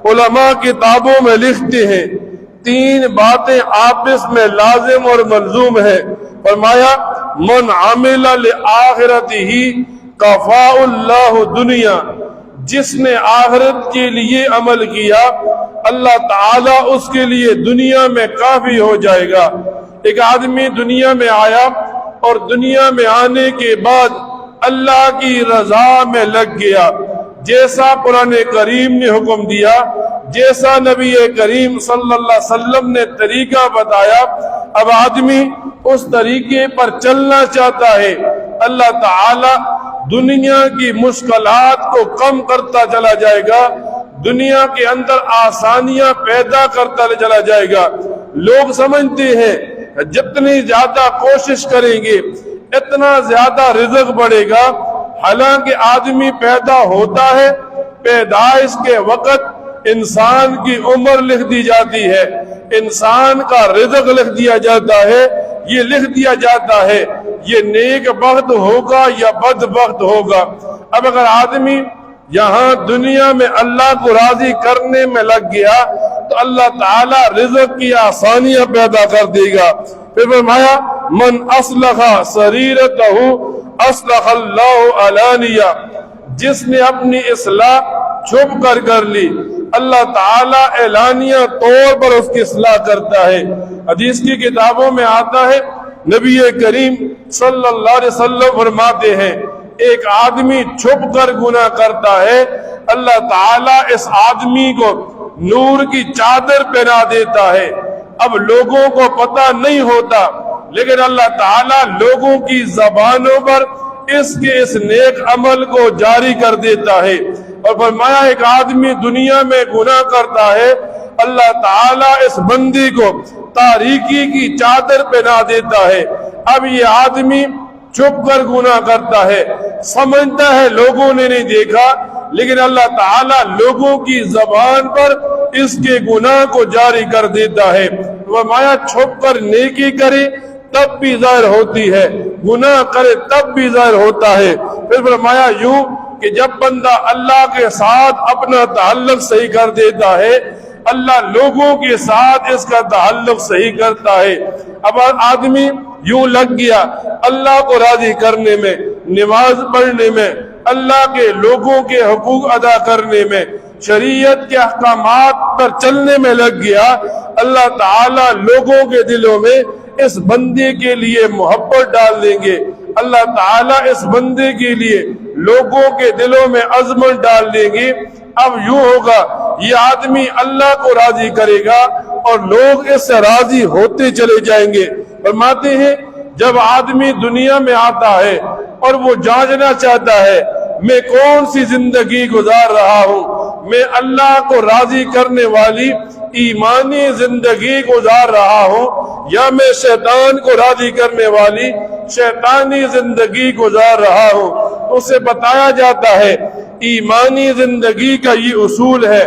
علماء کتابوں میں لکھتے ہیں تین باتیں آپس میں لازم اور ملزوم ہے۔ فرمایا من عمل لآخرتہ کفاء اللہ دنیا، جس نے آخرت کے لیے عمل کیا اللہ تعالیٰ اس کے لیے دنیا میں کافی ہو جائے گا۔ ایک آدمی دنیا میں آیا اور دنیا میں آنے کے بعد اللہ کی رضا میں لگ گیا، جیسا قرآن کریم نے حکم دیا، جیسا نبی کریم صلی اللہ علیہ وسلم نے طریقہ بتایا، اب آدمی اس طریقے پر چلنا چاہتا ہے، اللہ تعالی دنیا کی مشکلات کو کم کرتا چلا جائے گا، دنیا کے اندر آسانیاں پیدا کرتا چلا جائے گا۔ لوگ سمجھتے ہیں جتنی زیادہ کوشش کریں گے اتنا زیادہ رزق بڑھے گا، حالانکہ آدمی پیدا ہوتا ہے، پیدائش کے وقت انسان کی عمر لکھ دی جاتی ہے، انسان کا رزق لکھ دیا جاتا ہے، یہ لکھ دیا جاتا ہے یہ نیک بخت ہوگا یا بد بخت ہوگا۔ اب اگر آدمی یہاں دنیا میں اللہ کو راضی کرنے میں لگ گیا تو اللہ تعالی رزق کی آسانیاں پیدا کر دے گا۔ پھر فرمایا من اصلح سریرتہ اصلح اللہ علانیہ، جس نے اپنی اصلاح چھپ کر لی اللہ تعالیٰ اعلانیہ طور پر اس کی اصلاح کرتا ہے۔ حدیث کی کتابوں میں آتا ہے نبی کریم صلی اللہ علیہ وسلم فرماتے ہیں ایک آدمی چھپ کر گناہ کرتا ہے، اللہ تعالیٰ اس آدمی کو نور کی چادر پہنا دیتا ہے۔ اب لوگوں کو پتہ نہیں ہوتا لیکن اللہ تعالیٰ لوگوں کی زبانوں پر اس نیک عمل کو جاری کر دیتا ہے۔ اور فرمایا ایک آدمی دنیا میں گناہ کرتا ہے، اللہ تعالیٰ اس بندی کو تاریکی کی چادر پہنا دیتا ہے۔ اب یہ آدمی چھپ کر گناہ کرتا ہے، سمجھتا ہے لوگوں نے نہیں دیکھا، لیکن اللہ تعالیٰ لوگوں کی زبان پر اس کے گناہ کو جاری کر دیتا ہے۔ فرمایا چھپ کر نیکی کرے تب بھی ظاہر ہوتی ہے، گناہ کرے تب بھی ظاہر ہوتا ہے۔ پھر فرمایا یوں کہ جب بندہ اللہ کے ساتھ اپنا تعلق صحیح کر دیتا ہے اللہ لوگوں کے ساتھ اس کا تعلق صحیح کرتا ہے۔ اب آدمی یوں لگ گیا اللہ کو راضی کرنے میں، نماز پڑھنے میں، اللہ کے لوگوں کے حقوق ادا کرنے میں، شریعت کے احکامات پر چلنے میں لگ گیا، اللہ تعالیٰ لوگوں کے دلوں میں اس بندے کے لیے محبت ڈال دیں گے، اللہ تعالیٰ اس بندے کے لیے لوگوں کے دلوں میں عظمت ڈال دیں گے۔ اب یوں ہوگا یہ آدمی اللہ کو راضی کرے گا اور لوگ اس سے راضی ہوتے چلے جائیں گے۔ فرماتے ہیں جب آدمی دنیا میں آتا ہے اور وہ جاننا چاہتا ہے میں کون سی زندگی گزار رہا ہوں، میں اللہ کو راضی کرنے والی ایمانی زندگی گزار رہا ہوں یا میں شیطان کو راضی کرنے والی شیطانی زندگی گزار رہا ہوں، اسے بتایا جاتا ہے ایمانی زندگی کا یہ اصول ہے۔